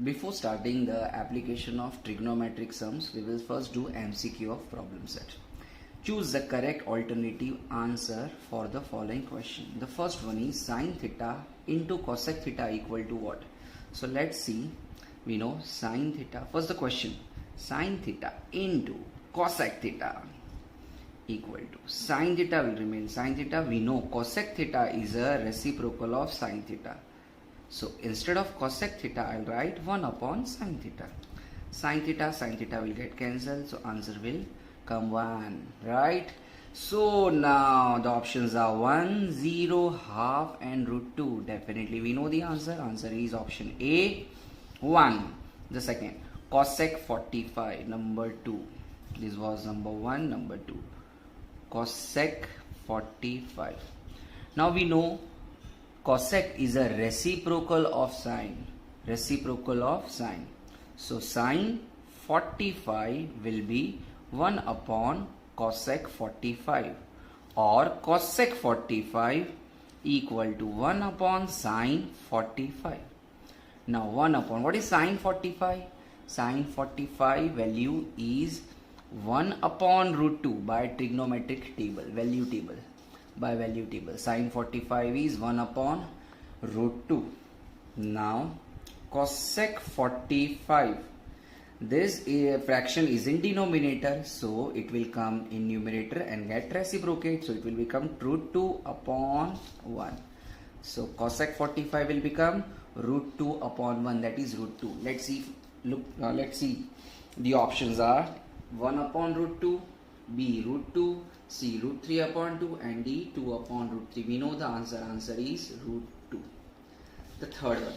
Before starting the application of trigonometric sums, we will first do MCQ of problem set. Choose the correct alternative answer for the following question. The first one is sin theta into cosec theta equal to what? So let's see. We know sin theta. First the question. Sin theta into cosec theta equal to. Sin theta will remain sin theta. We know cosec theta is a reciprocal of sin theta. So instead of cosec theta, I'll write 1 upon sin theta. Sin theta will get cancelled. So answer will come 1, right? So now the options are 1, 0, half and root 2. Definitely we know the answer. Answer is option A, 1. The second, cosec 45, number 2. This was number 1, number 2. Cosec 45. Now we know cosec is a reciprocal of sine. Reciprocal of sine. So sine 45 will be 1 upon cosec 45, or cosec 45 equal to 1 upon sine 45. Now 1 upon, what is sine 45? Sine 45 value is 1 upon root 2 by trigonometric table, value table. By value table, sine 45 is 1 upon root 2. Now cosec 45, this fraction is in denominator, so it will come in numerator and get reciprocate, so it will become root 2 upon 1. So cosec 45 will become root 2 upon 1, that is root 2. Let's see, let's see. The options are 1 upon root 2, B root 2, C root 3 upon 2, and D 2 upon root 3. We know the answer. Answer is root 2. The third one,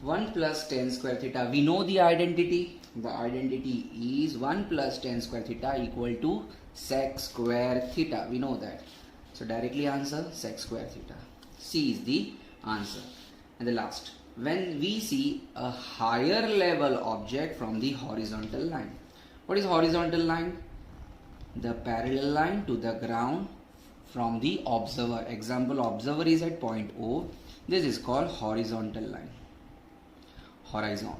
1 plus tan square theta. We know the identity. The identity is 1 plus tan square theta equal to sec square theta. We know that. So directly answer sec square theta. C is the answer. And the last, when we see a higher level object from the horizontal line. What is horizontal line? The parallel line to the ground from the observer. Example, observer is at point O. This is called horizontal line. Horizon.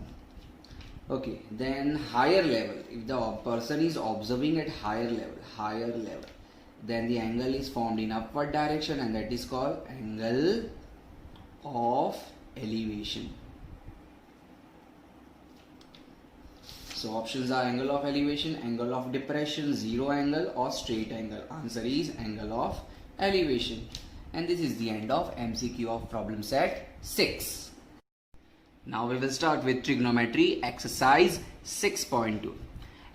Okay, then higher level. If the person is observing at higher level, then the angle is formed in upward direction, and that is called angle of elevation. So options are angle of elevation, angle of depression, zero angle or straight angle. Answer is angle of elevation. And this is the end of MCQ of problem set 6. Now we will start with trigonometry exercise 6.2.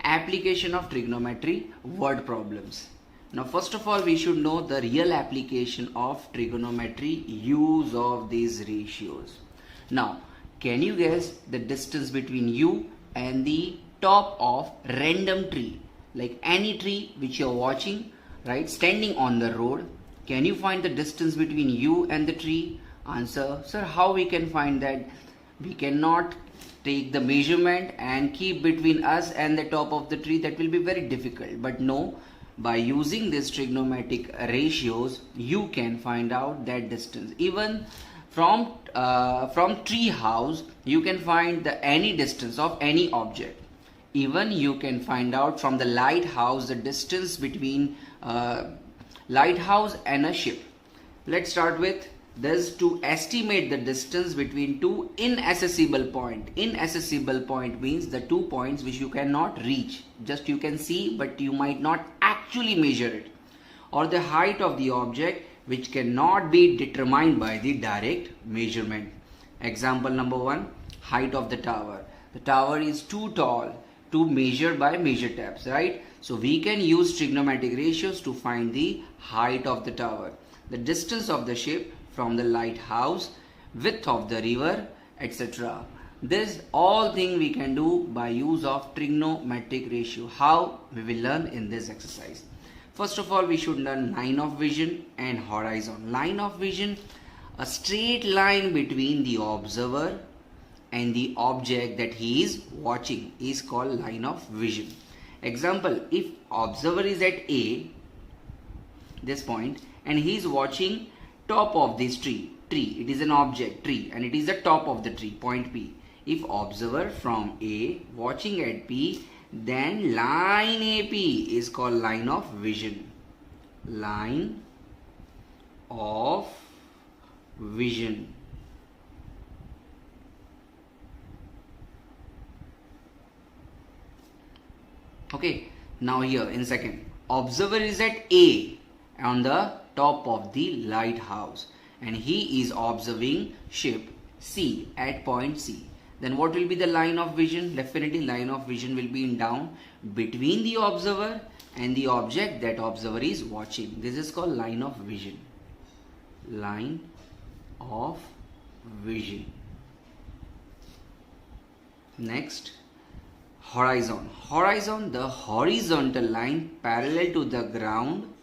Application of trigonometry word problems. Now first of all we should know the real application of trigonometry, use of these ratios. Now can you guess the distance between you and the top of random tree, like any tree which you are watching, right, standing on the road? Can you find the distance between you and the tree? Answer, sir, how we can find that? We cannot take the measurement and keep between us and the top of the tree. That will be very difficult. But no, by using these trigonometric ratios, you can find out that distance. Even from tree house, you can find any distance of any object. Even you can find out from the lighthouse the distance between lighthouse and a ship. Let's start with this. To estimate the distance between two inaccessible point. Inaccessible point means the 2 points which you cannot reach. Just you can see, but you might not actually measure it. Or the height of the object which cannot be determined by the direct measurement. Example number 1, height of the tower. The tower is too tall to measure by measure taps, right? So we can use trigonometric ratios to find the height of the tower, the distance of the ship from the lighthouse, width of the river, etc. This all thing we can do by use of trigonometric ratio. How? We will learn in this exercise. First of all, we should learn line of vision and horizon. Line of vision, a straight line between the observer and the object that he is watching is called line of vision. Example, if observer is at A, this point, and he is watching top of this tree, it is an object, tree, and it is the top of the tree, point P. If observer from A watching at P, then line AP is called line of vision. Line of vision. Okay, now here in second, observer is at A on the top of the lighthouse and he is observing ship C at point C. Then what will be the line of vision? Definitely line of vision will be in down between the observer and the object that observer is watching. This is called line of vision. Line of vision. Next, horizon. Horizon, the horizontal line parallel to the ground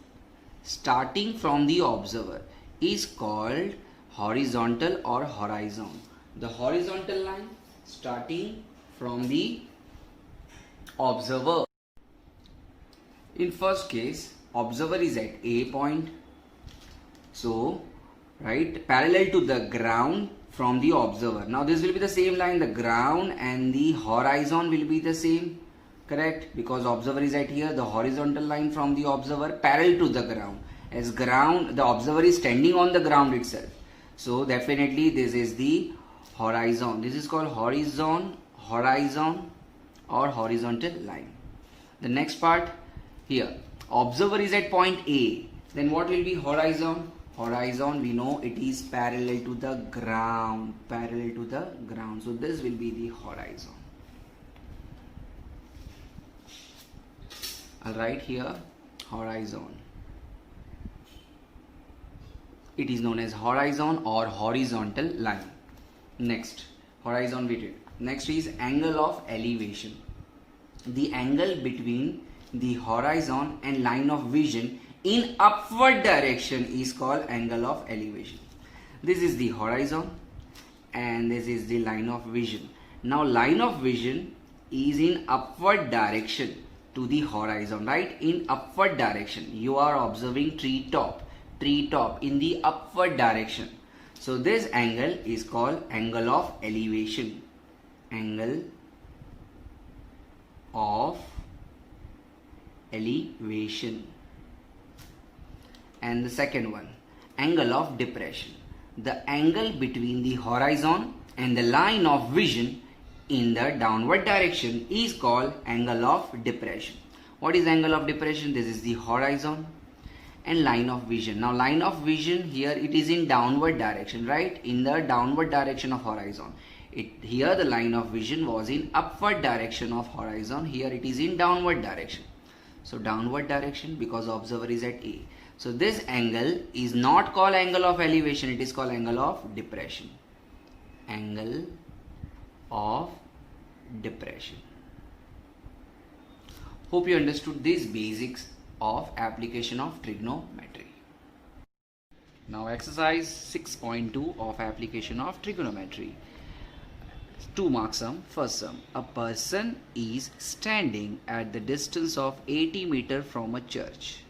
starting from the observer is called horizontal or horizon. The horizontal line starting from the observer. In first case, observer is at A point. So, right, parallel to the ground from the observer. Now this will be the same line, the ground and the horizon will be the same, correct? Because observer is at here, the horizontal line from the observer parallel to the ground. As ground, the observer is standing on the ground itself. So definitely this is the horizon. This is called horizon or horizontal line. The next part here, observer is at point A. Then what will be horizon? Horizon, we know it is parallel to the ground. Parallel to the ground. So this will be the horizon. I'll write here horizon. It is known as horizon or horizontal line. Next, horizon we did. Next is angle of elevation. The angle between the horizon and line of vision in upward direction is called angle of elevation. This is the horizon and this is the line of vision. Now line of vision is in upward direction to the horizon, right? In upward direction. You are observing tree top in the upward direction. So this angle is called angle of elevation. Angle of elevation. And the second one, angle of depression. The angle between the horizon and the line of vision in the downward direction is called angle of depression. What is angle of depression? This is the horizon and line of vision. Now line of vision here, it is in downward direction, right? In the downward direction of horizon. Here the line of vision was in upward direction of horizon. Here it is in downward direction. So downward direction because observer is at A. So this angle is not called angle of elevation. It is called angle of depression. Angle of depression. Hope you understood these basics of application of trigonometry. Now exercise 6.2 of application of trigonometry. 2 mark sum. First sum. A person is standing at the distance of 80 meters from a church.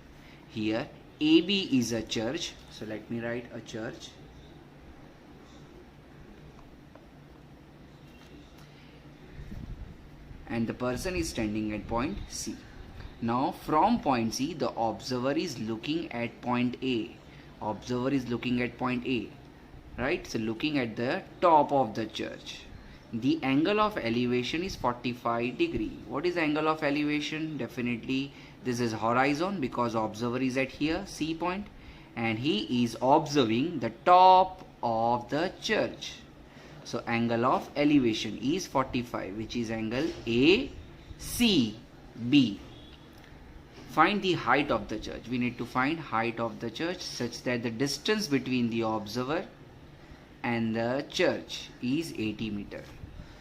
Here AB is a church. So let me write a church. And the person is standing at point C. Now from point C, the observer is looking at point A. Observer is looking at point A, right? So looking at the top of the church. The angle of elevation is 45 degree. What is angle of elevation? Definitely this is horizon because observer is at here, C point, and he is observing the top of the church. So angle of elevation is 45, which is angle ACB. Find the height of the church. We need to find height of the church such that the distance between the observer and the church is 80 meters.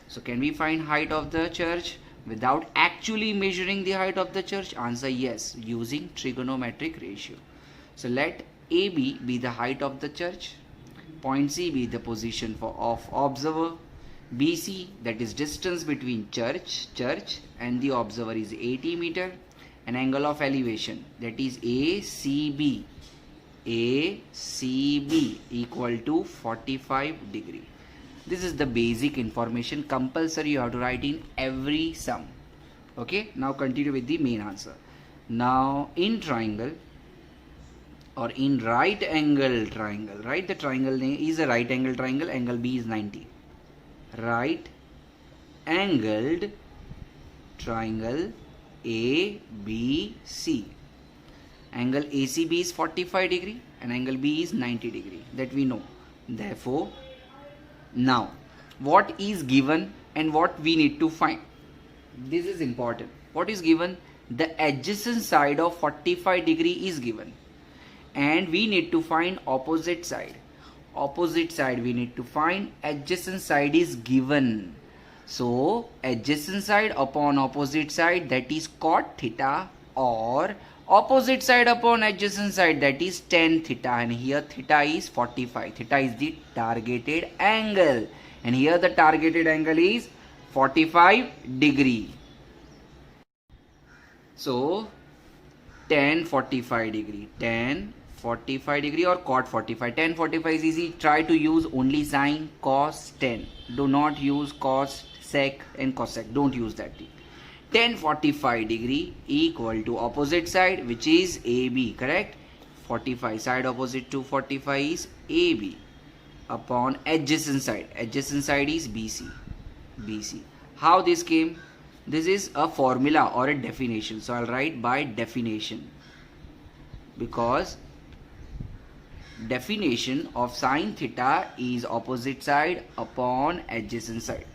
So can we find height of the church without actually measuring the height of the church? Answer yes, using trigonometric ratio. So let AB be the height of the church, point C be the position of observer, BC, that is distance between church and the observer, is 80 meters, and angle of elevation, that is ACB equal to 45 degree. This is the basic information compulsory you have to write in every sum. Okay, now continue with the main answer. Now in triangle or in right angle triangle, right? The triangle name is a right angle triangle, angle B is 90. Right angled triangle ABC. Angle ACB is 45 degree and angle B is 90 degree, that we know. Therefore, now what is given and what we need to find? This is important. What is given? The adjacent side of 45 degree is given and we need to find opposite side. Opposite side we need to find, adjacent side is given. So adjacent side upon opposite side, that is cot theta, or opposite side upon adjacent side, that is tan theta, and here theta is 45. Theta is the targeted angle and here the targeted angle is 45 degree. So tan 45 degree, tan 45 degree or cot 45. Tan 45 is easy. Try to use only sine cos tan. Do not use cos, sec and cosec. Don't use that thing. Tan 45 degree equal to opposite side, which is AB, correct? 45 side opposite to 45 is AB, upon adjacent side. Adjacent side is BC. BC. How this came? This is a formula or a definition. So I'll write by definition, because definition of sine theta is opposite side upon adjacent side.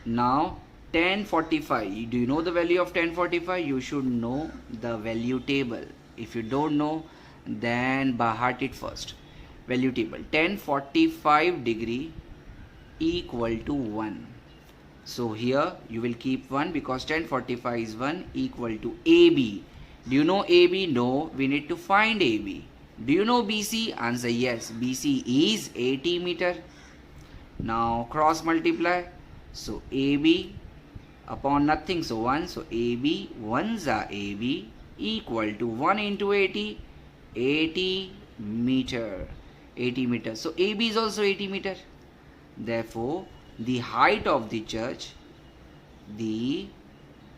Now tan 45, do you know the value of tan 45? You should know the value table. If you don't know, then by heart it first. Value table. Tan 45 degree equal to 1. So here you will keep 1 because tan 45 is 1, equal to AB. Do you know AB? No, we need to find AB. Do you know BC? Answer yes. BC is 80 meter. Now cross multiply. So AB upon nothing, so 1. So AB, 1s are AB, equal to 1 into 80, 80 meter. 80 meter. So AB is also 80 meter. Therefore, the height of the church, the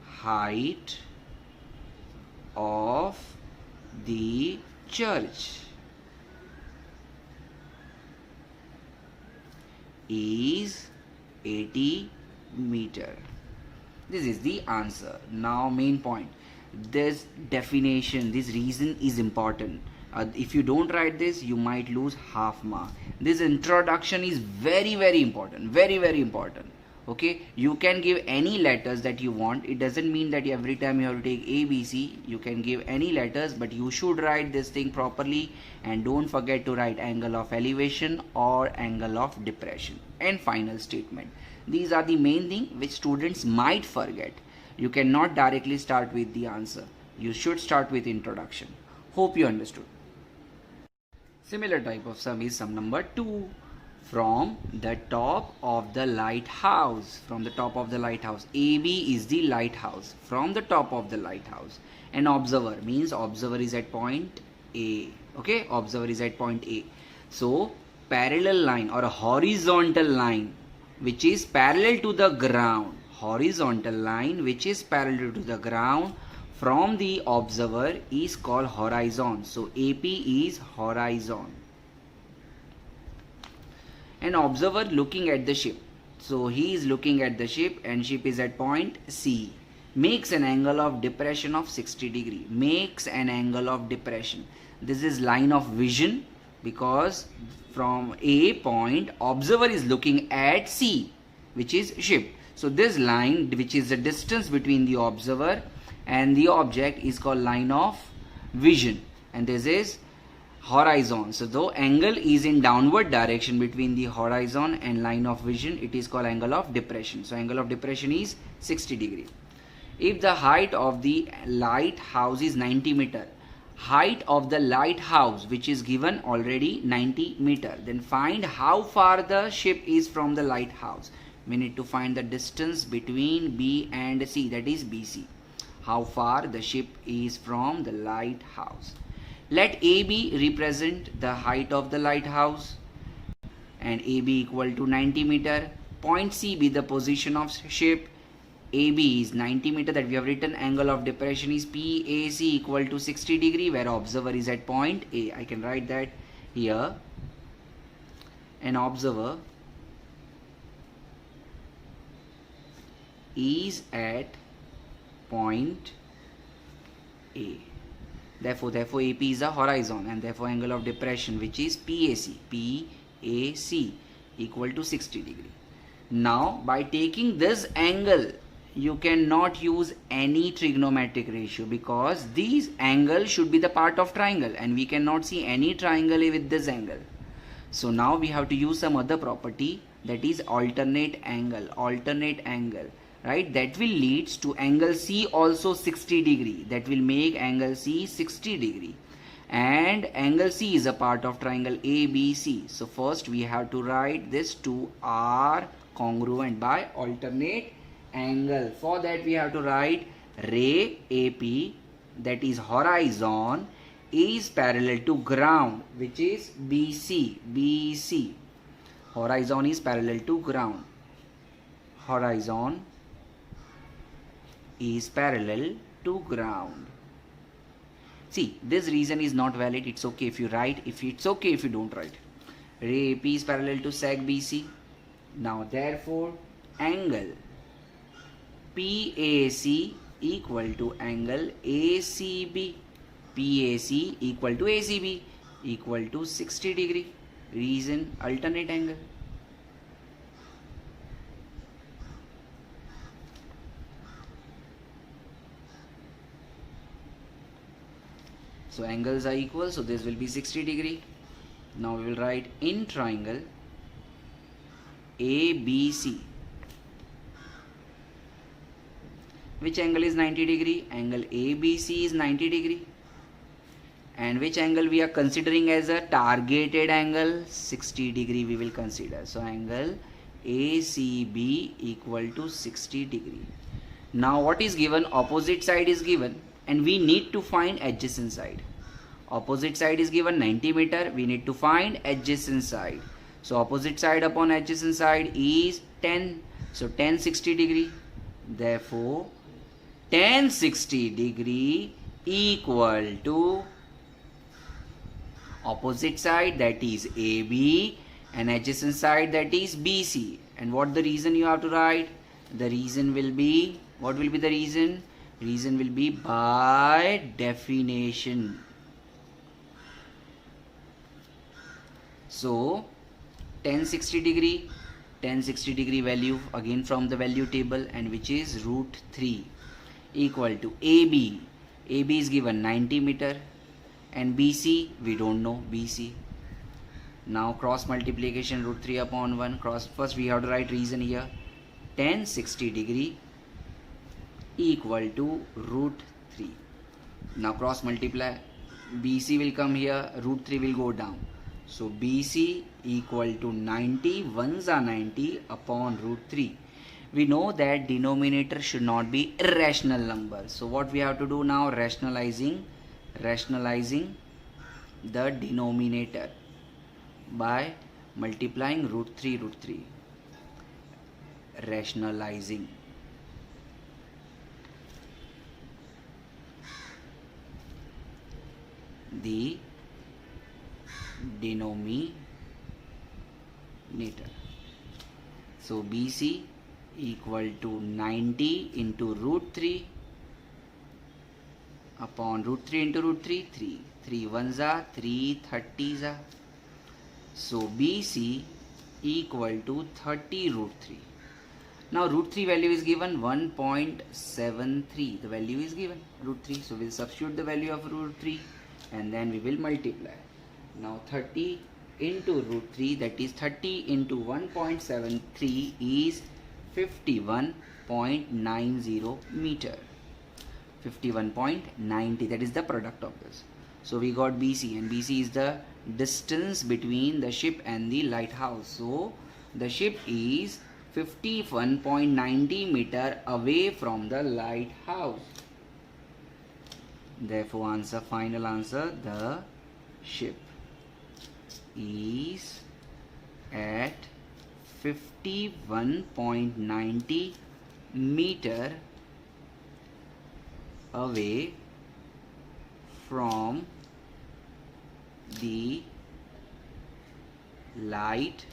height of the church is 80 meter. This is the answer. Now main point. This definition, this reason is important. If you don't write this, you might lose half mark. This introduction is very important. Very important. Okay, you can give any letters that you want. It doesn't mean that every time you have to take A, B, C. You can give any letters, but you should write this thing properly, and don't forget to write angle of elevation or angle of depression. And final statement. These are the main thing which students might forget. You cannot directly start with the answer. You should start with introduction. Hope you understood. Similar type of sum is sum number 2. From the top of the lighthouse. From the top of the lighthouse. AB is the lighthouse. From the top of the lighthouse. An observer means observer is at point A. Okay, observer is at point A. So parallel line or a horizontal line which is parallel to the ground. Horizontal line which is parallel to the ground from the observer is called horizon. So AP is horizon. An observer looking at the ship. So he is looking at the ship and ship is at point C. Makes an angle of depression of 60 degree. Makes an angle of depression. This is line of vision, because from A point observer is looking at C, which is ship. So this line, which is the distance between the observer and the object, is called line of vision, and this is horizon. So though angle is in downward direction between the horizon and line of vision, it is called angle of depression. So angle of depression is 60 degree. If the height of the lighthouse is 90 meter, height of the lighthouse which is given already 90 meter, then find how far the ship is from the lighthouse. We need to find the distance between B and C, that is BC. How far the ship is from the lighthouse. Let AB represent the height of the lighthouse and AB equal to 90 meter. Point C be the position of ship. AB is 90 meter, that we have written. Angle of depression is PAC equal to 60 degree, where observer is at point A. I can write that here. An observer is at point A. Therefore AP is a horizon, and therefore angle of depression, which is PAC equal to 60 degree. Now by taking this angle, you cannot use any trigonometric ratio, because these angles should be the part of triangle, and we cannot see any triangle with this angle. So now we have to use some other property, that is alternate angle, right? That will leads to angle C also 60 degree. That will make angle C 60 degree. And angle C is a part of triangle ABC. So first we have to write this two are congruent by alternate angle. For that we have to write ray AP, that is horizon, is parallel to ground, which is BC. Horizon is parallel to ground. Horizon is parallel to ground. See, this reason is not valid. It's okay if you write. It's okay if you don't write. Ray AP is parallel to sec BC. Now therefore angle PAC equal to angle ACB. PAC equal to ACB equal to 60 degree. Reason alternate angle. So angles are equal, so this will be 60 degree. Now we will write in triangle ABC. Which angle is 90 degree? Angle ABC is 90 degree. And which angle we are considering as a targeted angle? 60 degree we will consider. So angle ACB equal to 60 degree. Now what is given? Opposite side is given, and we need to find adjacent side. Opposite side is given 90 meter. We need to find adjacent side. So opposite side upon adjacent side is 10. So tan 60 degree. Therefore tan 60 degree equal to opposite side, that is AB, and adjacent side, that is BC. And what the reason you have to write? The reason will be, what will be the reason? Reason will be by definition. So tan 60 degree value again from the value table, and which is root 3 equal to AB. AB is given 90 meter, and BC we don't know BC. Now cross multiplication, root 3 upon 1 cross. First we have to write reason here. Tan 60 degree equal to root 3. Now cross multiply. BC will come here, root 3 will go down. So BC equal to 90, 1s are 90 upon root 3. We know that denominator should not be irrational number. So what we have to do now? Rationalizing the denominator by multiplying root 3. Rationalizing. The denominator. So BC equal to 90 into root 3 upon root 3 into root 3, 3. 3 1s are 3 30s are. So BC equal to 30 root 3. Now root 3 value is given 1.73. The value is given root 3. So we'll substitute the value of root 3 and then we will multiply. Now 30 into root 3, that is 30 into 1.73 is 51.90 meter. 51.90, that is the product of this. So we got BC, and BC is the distance between the ship and the lighthouse. So the ship is 51.90 meter away from the lighthouse. Therefore final answer, the ship is at 51.90 meter away from the lighthouse.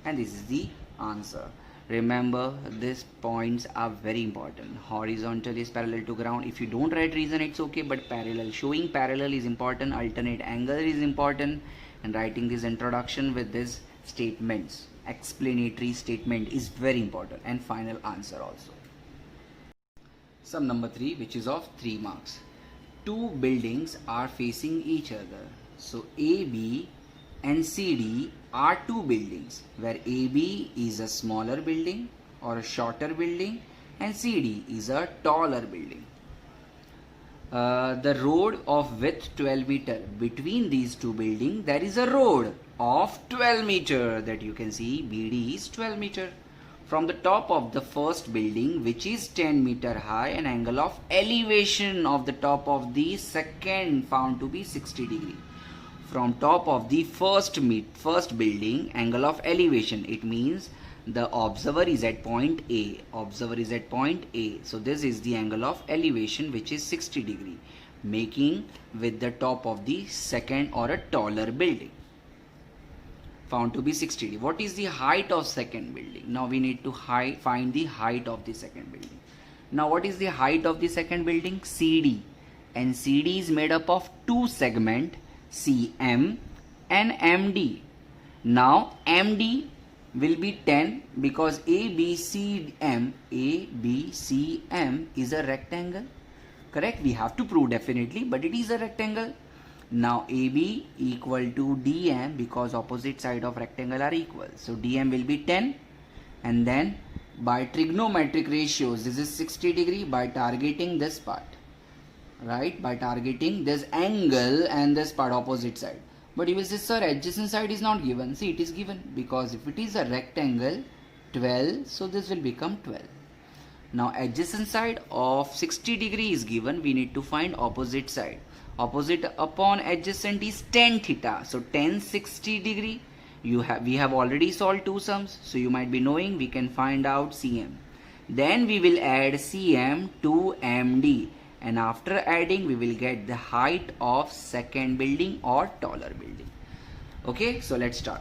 And this is the answer. Remember, these points are very important. Horizontal is parallel to ground. If you don't write reason, it's okay, but parallel, showing parallel is important. Alternate angle is important, and writing this introduction with these statements, explanatory statement, is very important, and final answer also. Sum number 3, which is of 3 marks. Two buildings are facing each other. So AB and CD are two buildings, where AB is a smaller building or a shorter building and CD is a taller building. The road of width 12 meter. Between these two buildings there is a road of 12 meter, that you can see BD is 12 meter. From the top of the first building, which is 10 meter high, an angle of elevation of the top of the second found to be 60 degree. From top of the first building, angle of elevation, it means the observer is at point A. Observer is at point A. So this is the angle of elevation, which is 60 degree, making with the top of the second or a taller building, found to be 60 degree. What is the height of second building? Now we need to find the height of the second building. Now what is the height of the second building? CD. And CD is made up of two segments, CM and MD. Now MD will be 10 because ABCM is a rectangle. Correct? We have to prove definitely, but it is a rectangle. Now AB equal to DM because opposite side of rectangle are equal. So DM will be 10, and then by trigonometric ratios, this is 60 degree by targeting this part. Right, by targeting this angle and this part opposite side. But you will say, sir, adjacent side is not given. See, it is given because if it is a rectangle 12, so this will become 12. Now adjacent side of 60 degree is given. We need to find opposite side. Opposite upon adjacent is tan theta. So tan 60 degree. We have already solved two sums, so you might be knowing we can find out CM. Then we will add CM to MD. And after adding, we will get the height of second building or taller building. Okay, so let's start.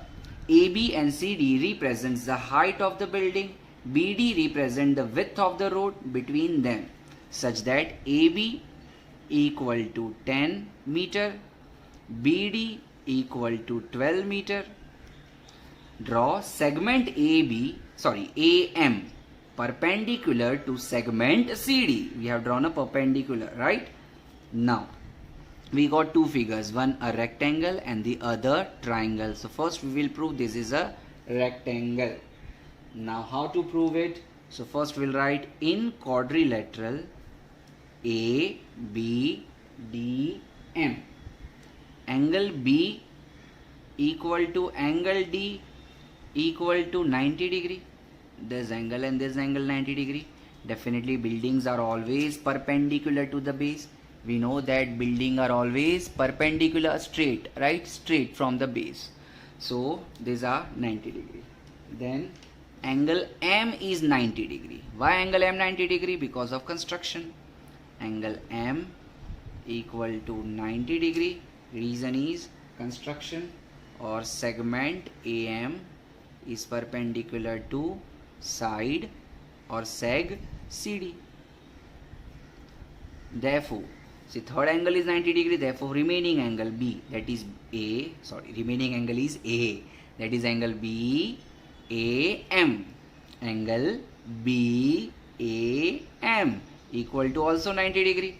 AB and CD represents the height of the building. BD represent the width of the road between them, such that AB equal to 10 meter, BD equal to 12 meter. Draw segment AM perpendicular to segment CD. We have drawn a perpendicular, right? Now we got two figures, one a rectangle and the other triangle. So first we will prove this is a rectangle. Now how to prove it? So first we'll write in quadrilateral ABDM, angle B equal to angle D equal to 90 degree. This angle and this angle 90 degree. Definitely buildings are always perpendicular to the base. We know that buildings are always perpendicular, straight, right? Straight from the base. So these are 90 degree. Then angle M is 90 degree. Why angle M 90 degree? Because of construction. Angle M equal to 90 degree. Reason is construction, or segment AM is perpendicular to side or seg CD. Therefore, see, third angle is 90 degree, therefore remaining angle B, that is remaining angle is A, that is angle BAM. Angle BAM equal to also 90 degree.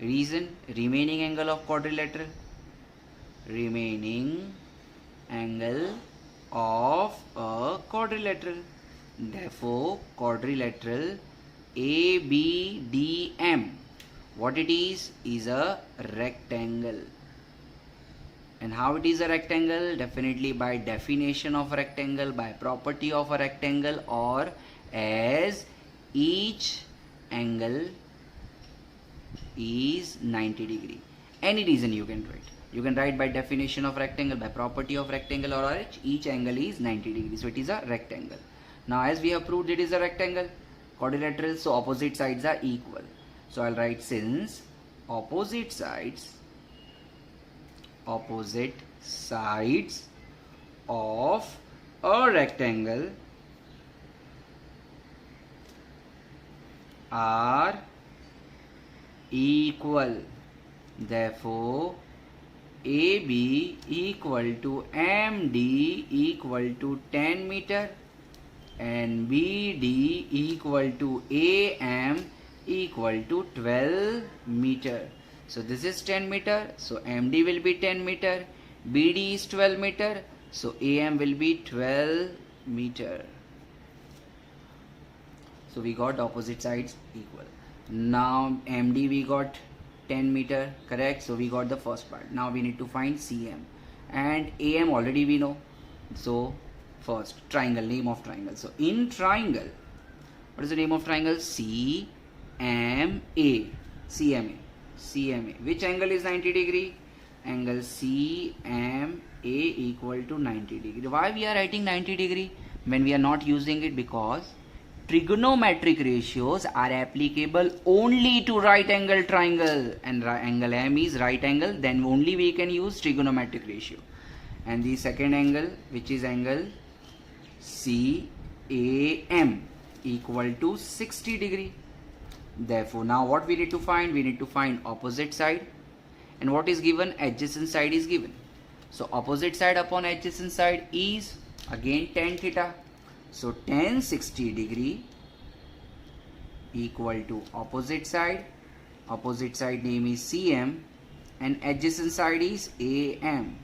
Reason, remaining angle of quadrilateral. Remaining angle of a quadrilateral. Therefore, quadrilateral ABDM, what it is a rectangle. And how it is a rectangle? Definitely by definition of a rectangle, by property of a rectangle, or as each angle is 90 degree. Any reason you can write. You can write by definition of rectangle, by property of rectangle, or each angle is 90 degrees. So it is a rectangle. Now as we have proved it is a rectangle, quadrilateral, so opposite sides are equal. So I'll write since opposite sides of a rectangle are equal, therefore AB equal to MD equal to 10 meter and BD equal to AM equal to 12 meter. So this is 10 meter, so MD will be 10 meter, BD is 12 meter, so AM will be 12 meter. So we got opposite sides equal. Now MD we got 10 meter, correct? So we got the first part. Now we need to find CM and AM already we know. So first triangle, name of triangle. So in triangle, what is the name of triangle? CMA. Which angle is 90 degree? Angle CMA equal to 90 degree. Why we are writing 90 degree when we are not using it? Because trigonometric ratios are applicable only to right angle triangle, and angle M is right angle, then only we can use trigonometric ratio. And the second angle, which is angle CAM, equal to 60 degree. Therefore now what we need to find? We need to find opposite side, and what is given? Adjacent side is given. So opposite side upon adjacent side is again tan theta. So tan 60 degree equal to opposite side name is CM and adjacent side is AM,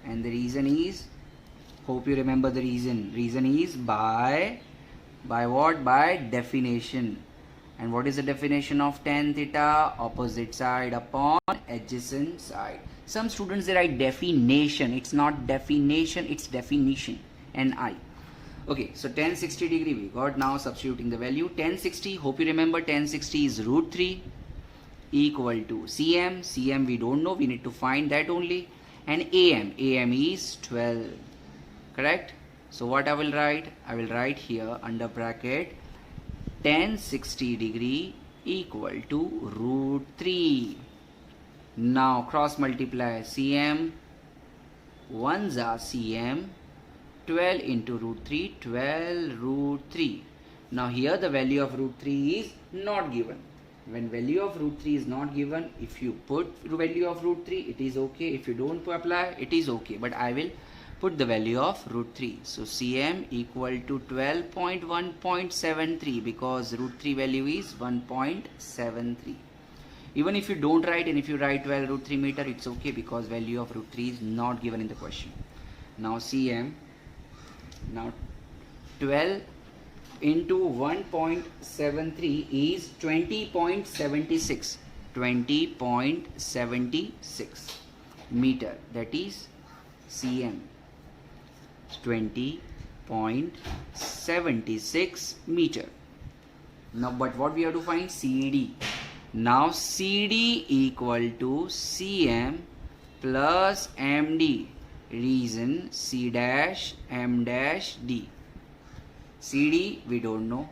and the reason is, hope you remember the reason is by what? By definition. And what is the definition of tan theta? Opposite side upon adjacent side. Some students they write definition. It's not definition, it's definition. NI. Okay, so tan 60 degree we got. Now substituting the value. Tan 60, hope you remember tan 60 is root 3 equal to CM. CM we don't know, we need to find that only. And AM is 12. Correct? So what I will write? I will write here under bracket tan 60 degree equal to root 3. Now cross multiply CM. 1s are CM. 12 into root 3, 12 root 3. Now here the value of root 3 is not given. When value of root 3 is not given, if you put value of root 3, it is okay. If you don't apply, it is okay. But I will put the value of root 3. So CM equal to 12.1.73 because root 3 value is 1.73. Even if you don't write, and if you write 12 root 3 meter, it's okay because value of root 3 is not given in the question. Now CM, now 12 into 1.73 is 20.76. 20.76 meter, that is CM. 20.76 meter. Now but what we have to find? CD. Now CD equal to CM plus MD. Reason C dash M dash D. CD we don't know.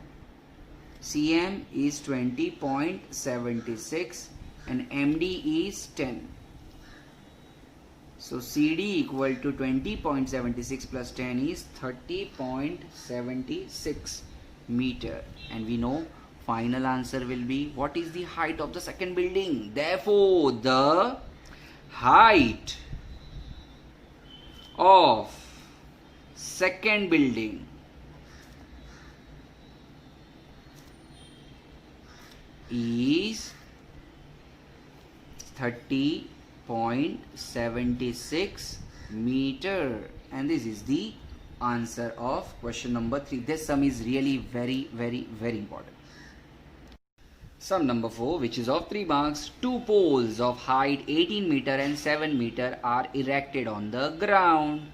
CM is 20.76 and MD is 10. So CD equal to 20.76 plus 10 is 30.76 meter. And we know final answer will be, what is the height of the second building? Therefore, the height of second building is 30.76 meter, and this is the answer of question number 3. This sum is really very important. Sum number 4, which is of 3 marks. 2 poles of height 18 meter and 7 meter are erected on the ground.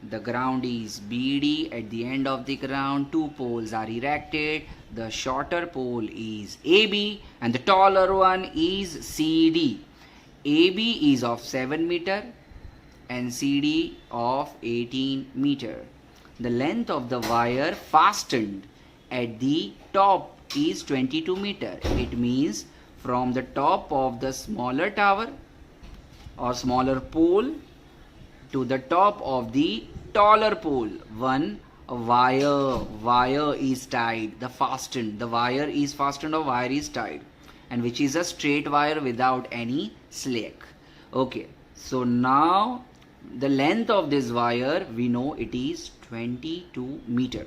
The ground is BD. At the end of the ground, 2 poles are erected. The shorter pole is AB and the taller one is CD. AB is of 7 meter and CD of 18 meter. The length of the wire fastened at the top is 22 meter. It means from the top of the smaller tower or smaller pole to the top of the taller pole, one wire is tied. The wire is fastened or wire is tied, and which is a straight wire without any slack. Okay, so now the length of this wire, we know it is 22 meter.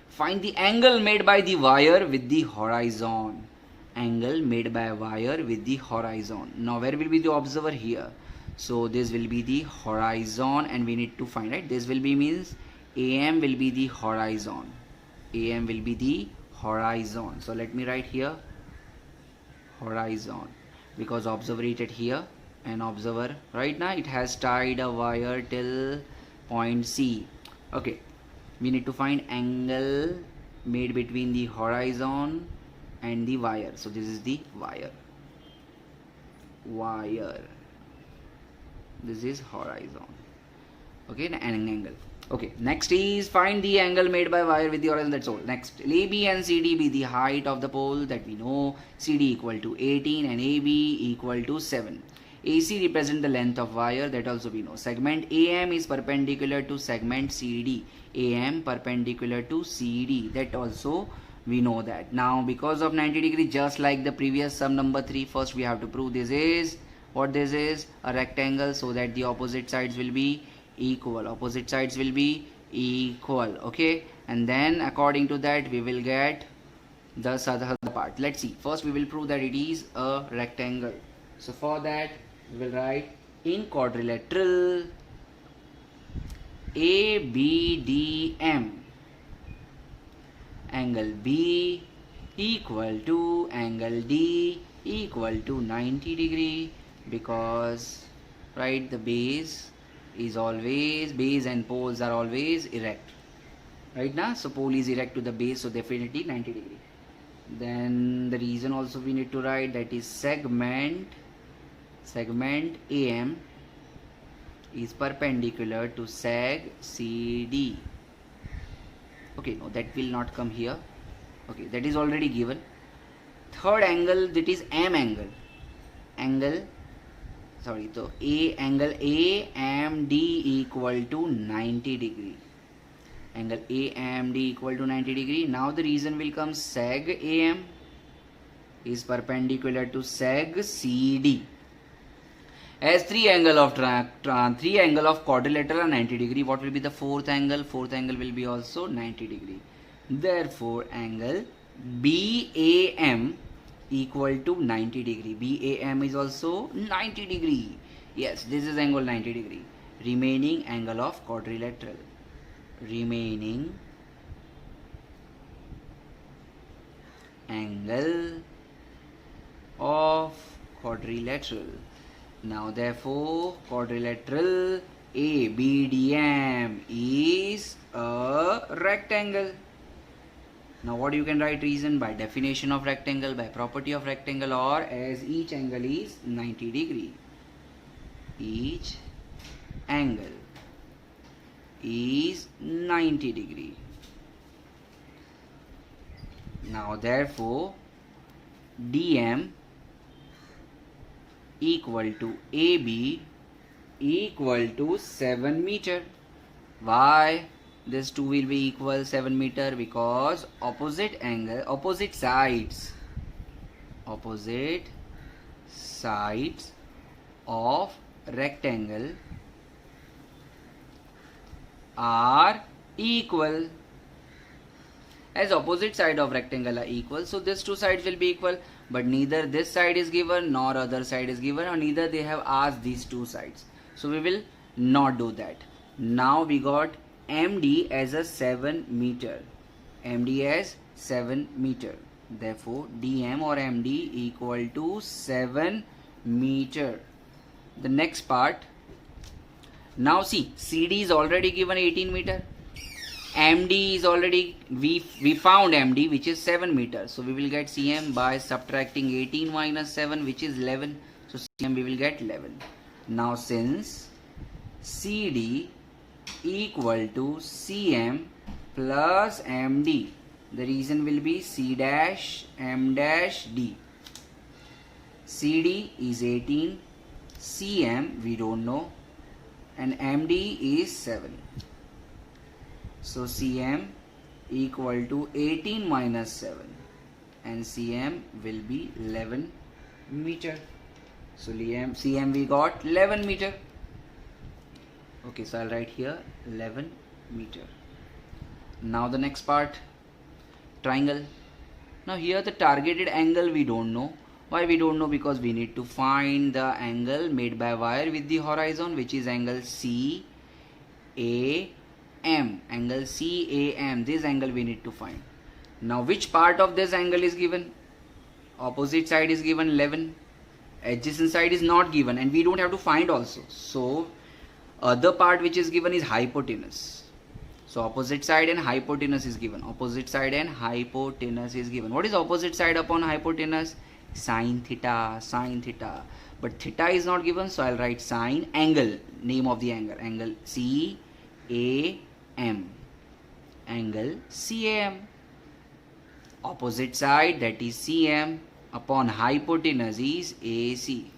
Find the angle made by the wire with the horizon. Angle made by a wire with the horizon. Now where will be the observer? Here. So this will be the horizon, and we need to find, right? This will be means AM will be the horizon. AM will be the horizon. So let me write here horizon, because observer is at here, and observer right now it has tied a wire till point C. Okay, we need to find angle made between the horizon and the wire. So this is the wire. This is horizon. Okay, and an angle. Okay, next is find the angle made by wire with the horizon. That's all. Next, AB and CD be the height of the pole, that we know. CD equal to 18 and AB equal to 7. AC represent the length of wire, that also we know. Segment AM is perpendicular to segment CD. AM perpendicular to CD, that also we know that. Now because of 90 degree, just like the previous sum number 3, first we have to prove this is what? This is a rectangle, so that the opposite sides will be equal. Opposite sides will be equal. Okay, and then according to that we will get the other part. Let's see. First we will prove that it is a rectangle. So for that we will write in quadrilateral ABDM, angle B equal to angle D equal to 90 degree, because right, the base and poles are always erect, right now. So pole is erect to the base, so definitely 90 degree. Then the reason also we need to write, that is segment AM is perpendicular to seg CD. Okay, no, that will not come here. Okay, that is already given. Third angle, that is M angle. So angle AMD equal to 90 degree. Angle AMD equal to 90 degree. Now the reason will come, seg AM is perpendicular to seg CD. As three angle of quadrilateral are 90 degree, what will be the fourth angle? Fourth angle will be also 90 degree. Therefore angle BAM equal to 90 degree. BAM is also 90 degree. Yes, this is angle 90 degree. Remaining angle of quadrilateral. Remaining angle of quadrilateral. Now therefore quadrilateral ABDM is a rectangle. Now what you can write reason? By definition of rectangle, by property of rectangle, or as each angle is 90 degree. Each angle is 90 degree. Now therefore DM equal to AB equal to 7 meter. Why this 2 will be equal 7 meter? Because opposite sides of rectangle are equal. As opposite side of rectangle are equal, so these two sides will be equal, but neither this side is given nor other side is given, or neither they have asked these two sides, so we will not do that. Now we got MD as a 7 meter. MD as 7 meter. Therefore DM or MD equal to 7 meter. The next part. Now see, CD is already given 18 meter. MD is already, we found MD, which is 7 meter. So we will get CM by subtracting 18 minus 7, which is 11. So CM we will get 11. Now since CD equal to CM plus MD, the reason will be C dash M dash D. CD is 18, CM we don't know, and MD is 7. So CM equal to 18 minus 7, and CM will be 11 meter. So CM we got 11 meter. Okay, so I'll write here 11 meter. Now the next part, triangle. Now here the targeted angle we don't know. Why we don't know? Because we need to find the angle made by wire with the horizon, which is angle CAM. Angle CAM. This angle we need to find. Now which part of this angle is given? Opposite side is given 11. Adjacent side is not given, and we don't have to find also. So other part which is given is hypotenuse. So opposite side and hypotenuse is given. Opposite side and hypotenuse is given. What is opposite side upon hypotenuse? Sine theta, sine theta. But theta is not given, so I'll write sine angle, name of the angle, angle CAM, angle CAM. Opposite side, that is CM, upon hypotenuse is AC.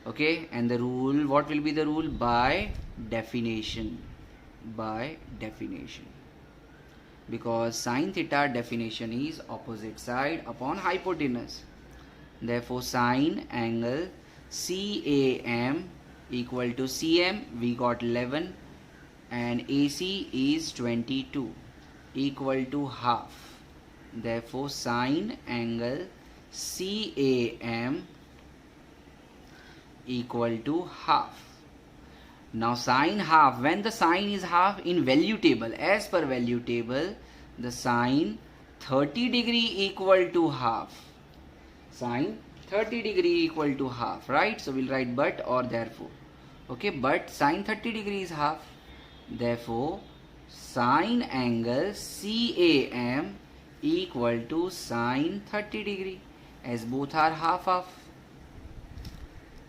Okay, and the rule, what will be the rule? By definition. By definition. Because sine theta definition is opposite side upon hypotenuse. Therefore sine angle CAM equal to CM, we got 11, and AC is 22, equal to half. Therefore sine angle CAM equal to half. Now sine half, when the sine is half in value table, as per value table, the sine 30 degree equal to half. Sine 30 degree equal to half, right? So we'll write but or therefore. Okay, but sine 30 degree is half. Therefore sine angle CAM equal to sine 30 degree, as both are half.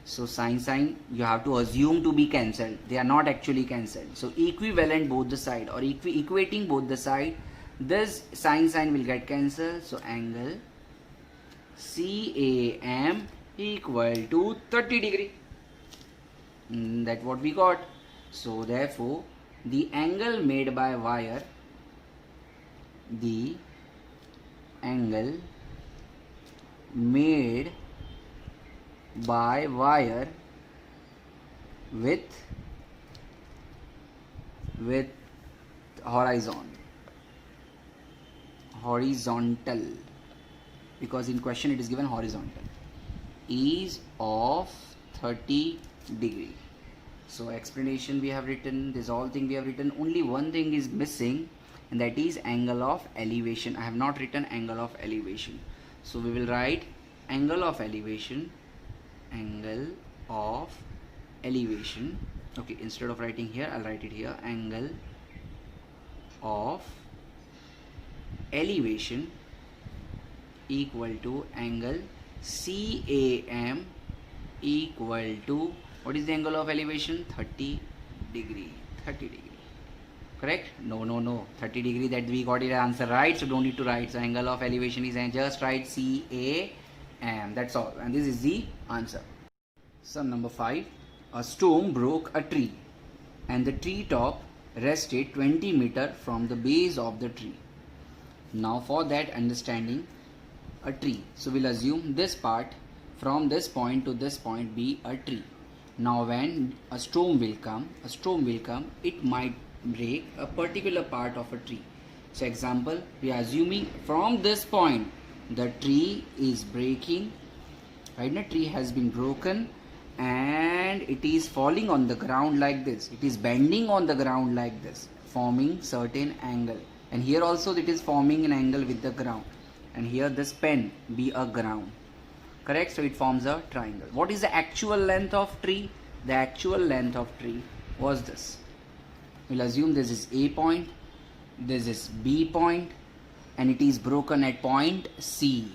So sine you have to assume to be cancelled. They are not actually cancelled. So equivalent both the side, or equating both the side, this sine will get cancelled. So angle CAM equal to 30 degree. That's what we got. So therefore the angle made by wire, the angle made by wire with horizontal, because in question it is given horizontal, is of 30 degree. So explanation we have written, this all thing we have written, only one thing is missing, and that is angle of elevation. I have not written angle of elevation, so we will write angle of elevation, angle of elevation. Okay, instead of writing here, I'll write it here, angle of elevation equal to angle CAM equal to, what is the angle of elevation? 30 degree. 30 degree. Correct? No. 30 degree, that we got it answer, right? So don't need to write. So angle of elevation is, and just write CAM. That's all. And this is the answer. Sum number 5. A storm broke a tree, and the tree top rested 20 meters from the base of the tree. Now for that understanding, a tree. So we'll assume this part from this point to this point be a tree. Now when a storm will come, it might break a particular part of a tree. So example, we are assuming from this point the tree is breaking, right? The tree has been broken and it is falling on the ground like this. It is bending on the ground like this, forming certain angle. And here also it is forming an angle with the ground. And here this pen be a ground. Correct? So it forms a triangle. What is the actual length of tree? The actual length of tree was this. We'll assume this is A point, this is B point, and it is broken at point C.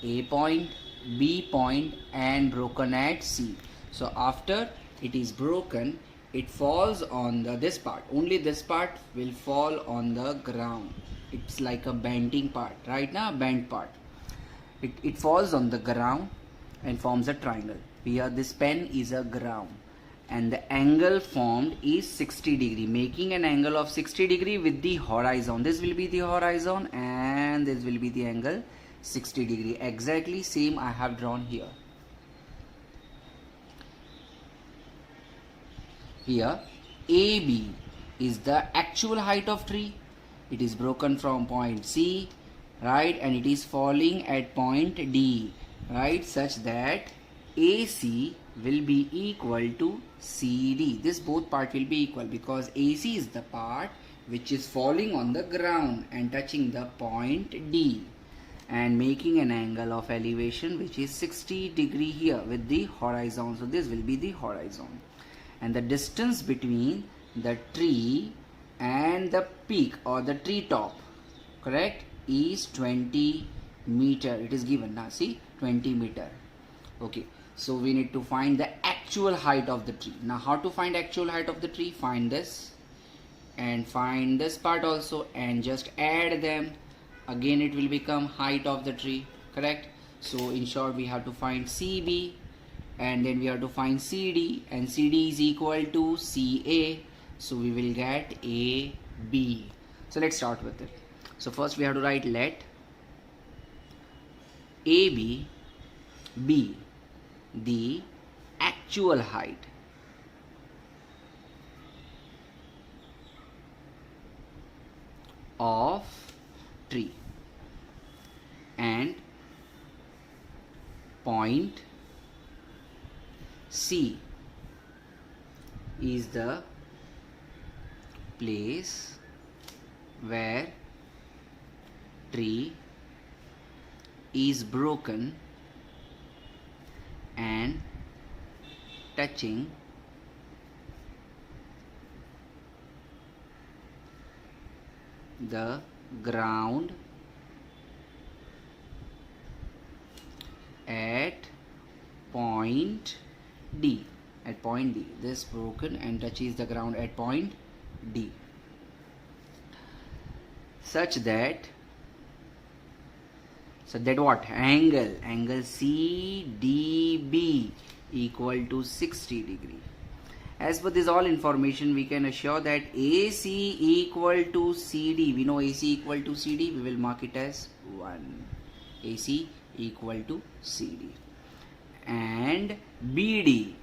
A point, B point and broken at C. So after it is broken, it falls on this part. Only this part will fall on the ground. It's like a bending part, right now, bent part. It falls on the ground and forms a triangle. Here this pen is a ground and the angle formed is 60 degree, making an angle of 60 degree with the horizon. This will be the horizon and this will be the angle 60 degree. Exactly same I have drawn here. Here AB is the actual height of tree. It is broken from point C, right, and it is falling at point D, right, such that AC will be equal to CD. This both part will be equal because AC is the part which is falling on the ground and touching the point D and making an angle of elevation which is 60 degree here with the horizon. So this will be the horizon. And the distance between the tree and the peak or the tree top, correct, is 20 meter. It is given now, see, 20 meter. Okay, so we need to find the actual height of the tree. Now how to find actual height of the tree? Find this and find this part also and just add them. Again it will become height of the tree, correct? So in short we have to find CB and then we have to find CD, and CD is equal to CA. So we will get AB. So let's start with it. So first we have to write let AB be the actual height of tree and point C is the place where tree is broken and touching the ground at point D. At point D, this broken and touches the ground at point D, such that what angle CDB equal to 60 degree. As per this all information, we can assure that AC equal to CD. We know AC equal to CD. We will mark it as 1. AC equal to CD. And BD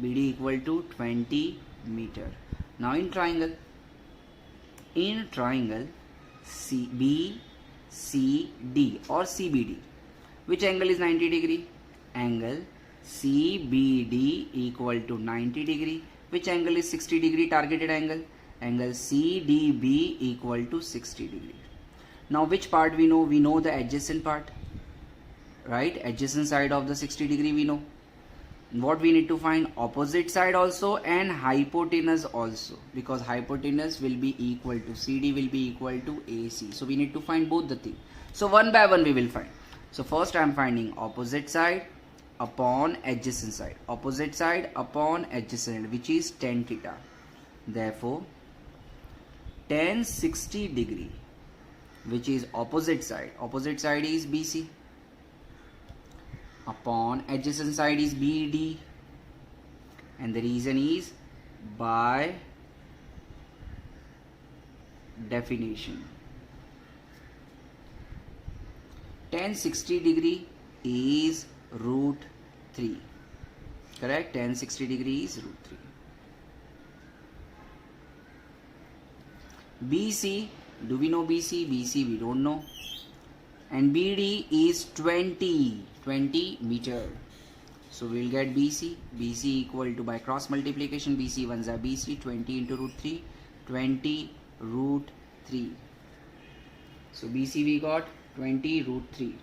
equal to 20 meter. Now in triangle CBCD or CBD, which angle is 90 degree? Angle CBD equal to 90 degree. Which angle is 60 degree targeted angle? Angle CDB equal to 60 degree. Now which part we know? We know the adjacent part, right? Adjacent side of the 60 degree we know. What we need to find? Opposite side also and hypotenuse also, because hypotenuse will be equal to CD will be equal to AC. So we need to find both the thing. So one by one we will find. So first I am finding opposite side upon adjacent side. Opposite side upon adjacent, which is tan theta. Therefore tan 60 degree, which is opposite side. Opposite side is BC. Upon adjacent side is BD, and the reason is by definition tan 60 degree is root 3, correct? Tan 60 degree is root 3. BC, do we know BC? BC we don't know. And BD is 20 meter. So we will get BC equal to, by cross multiplication, BC ones are BC, 20 into root 3, 20 root 3. So BC we got 20 root 3.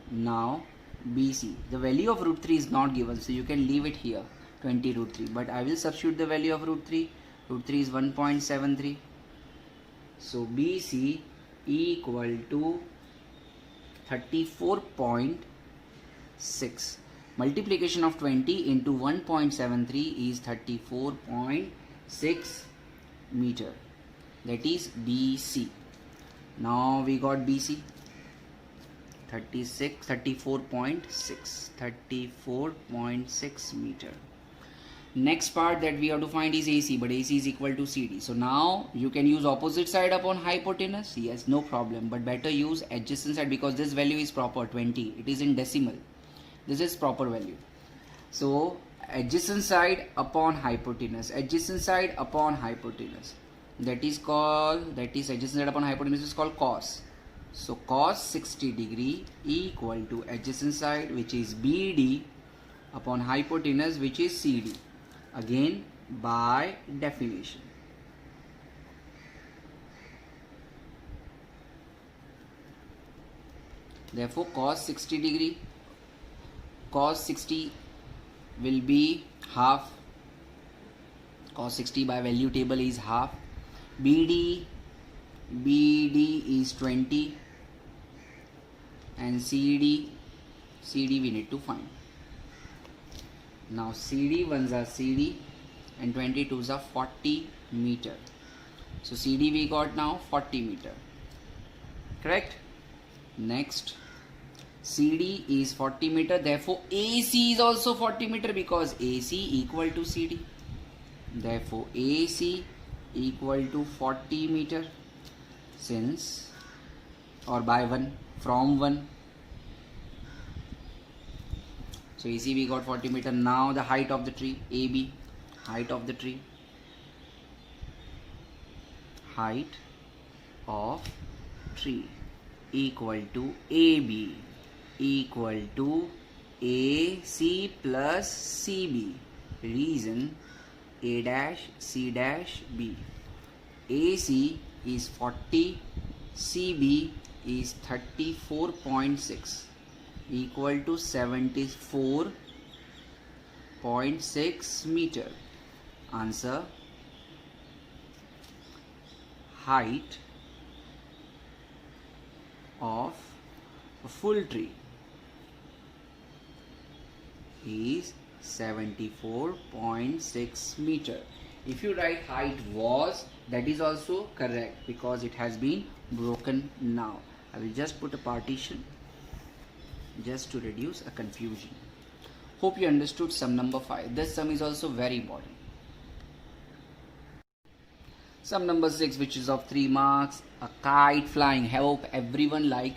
Now BC, the value of root 3 is not given, so you can leave it here, 20 root 3, but I will substitute the value of root 3. Root 3 is 1.73. So BC equal to 34.73 6. Multiplication of 20 into 1.73 is 34.6 meter. That is BC. Now we got BC. 34.6 meter. Next part that we have to find is AC, but AC is equal to CD. So now you can use opposite side upon hypotenuse. Yes, no problem, but better use adjacent side because this value is proper 20. It is in decimal. This is proper value. So adjacent side upon hypotenuse. Adjacent side upon hypotenuse. That is adjacent side upon hypotenuse is called cos. So cos 60 degree equal to adjacent side, which is BD, upon hypotenuse, which is CD. Again by definition. Therefore cos 60 degree, cos 60 will be half. Cos 60 by value table is half. BD is 20 and CD we need to find. Now CD ones are CD and 22s are 40 meter. So CD we got now 40 meter. Correct? Next, CD is 40 meter. Therefore AC is also 40 meter because AC equal to CD. Therefore AC equal to 40 meter. Since or by 1 from 1. So AC we got 40 meter. Now the height of the tree, AB, height of the tree, height of tree equal to AB equal to AC plus CB. Reason A dash C dash B. AC is 40, CB is 34.6 equal to 74.6 meter. Answer: height of a full tree is 74.6 meter. If you write height was, that is also correct because it has been broken now. I will just put a partition just to reduce a confusion. Hope you understood sum number 5. This sum is also very important. Sum number 6, which is of 3 marks. A kite flying. Hope everyone like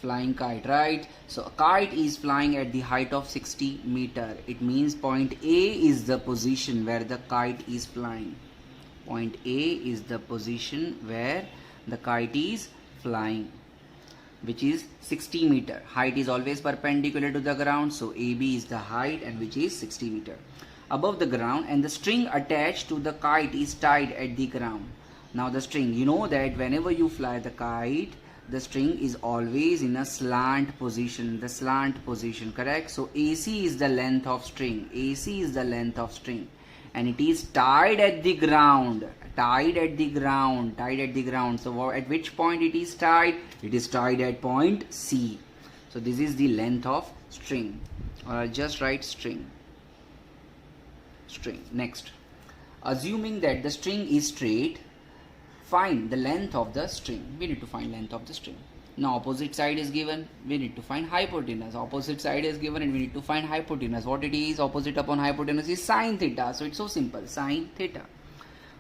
flying kite, right? So a kite is flying at the height of 60 meter. It means point A is the position where the kite is flying. Point A is the position where the kite is flying, which is 60 meter. Height is always perpendicular to the ground, so AB is the height and which is 60 meter above the ground, and the string attached to the kite is tied at the ground. Now the string, you know that whenever you fly the kite, the string is always in a slant position, the slant position, correct? So AC is the length of string, AC is the length of string, and it is tied at the ground, tied at the ground, tied at the ground. So at which point it is tied? It is tied at point C. So this is the length of string, or I'll just write string. Next, assuming that the string is straight, find the length of the string. We need to find length of the string. Now opposite side is given, we need to find hypotenuse. Opposite side is given and we need to find hypotenuse. What it is? Opposite upon hypotenuse is sine theta. So it's so simple, sine theta.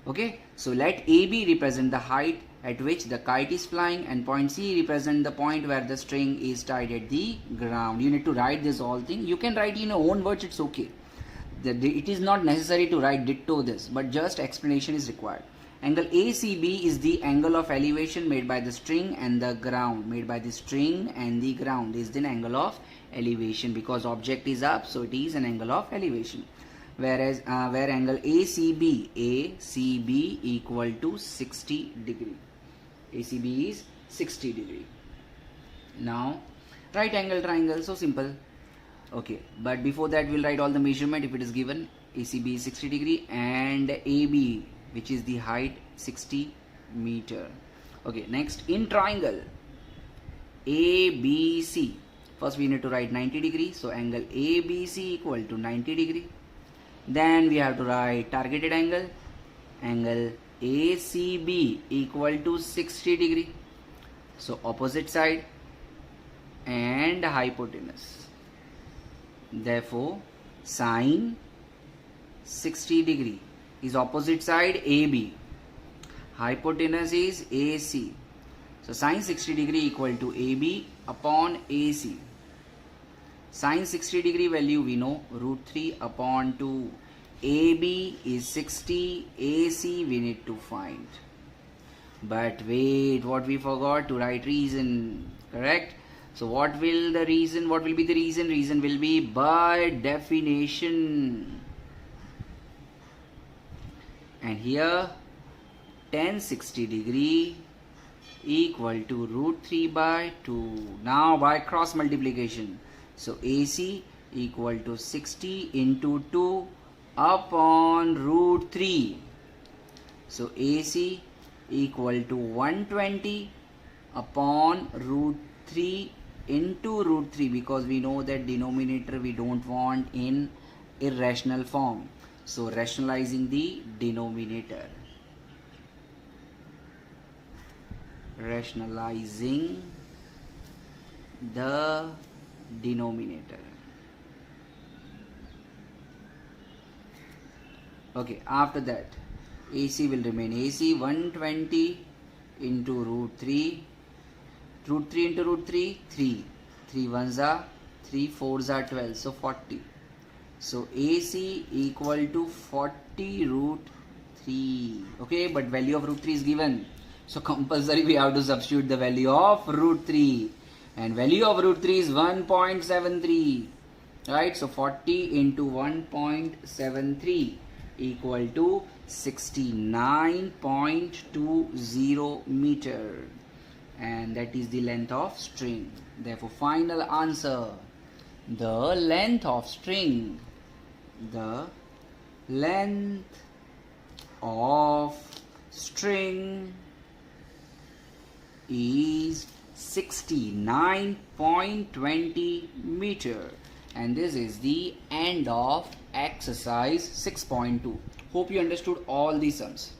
Okay, so let AB represent the height at which the kite is flying, and point C represent the point where the string is tied at the ground. You need to write this whole thing. You can write in your own words, it's okay. It is not necessary to write ditto this, but just explanation is required. Angle ACB is the angle of elevation made by the string and the ground. Made by the string and the ground is the angle of elevation, because object is up, so it is an angle of elevation. Whereas where angle ACB equal to 60 degree. ACB is 60 degree. Now right angle triangle, so simple. Okay, but before that we'll write all the measurement. If it is given, ACB is 60 degree and AB, which is the height, 60 meter. Okay, next, in triangle ABC, First we need to write 90 degree. So angle ABC equal to 90 degree. Then we have to write targeted angle. Angle ACB equal to 60 degree. So opposite side and hypotenuse. Therefore sine 60 degree is opposite side AB. Hypotenuse is AC. So sine 60 degree equal to AB upon AC. Sine 60 degree value we know, root 3 upon 2. AB is 60, AC we need to find. But wait, what we forgot to write reason, correct? So what will be the reason? Reason will be by definition. And here tan 60 degree equal to root 3 by 2. Now by cross multiplication. So AC equal to 60 into 2 upon root 3. So AC equal to 120 upon root 3 into root 3, because we know that denominator we don't want in irrational form. So rationalizing the denominator. Rationalizing the denominator. Okay, after that AC will remain AC 120 into root 3. Root 3 into root 3, 3. 3 ones are 3, 4s are 12, so 40. So AC equal to 40 root 3. Okay, but value of root 3 is given. So compulsory we have to substitute the value of root 3. And value of root 3 is 1.73. Right, so 40 into 1.73 equal to 69.20 meter. And that is the length of string. Therefore, final answer, the length of string. The length of string is 69.20 meter. And this is the end of exercise 6.2. Hope you understood all these sums.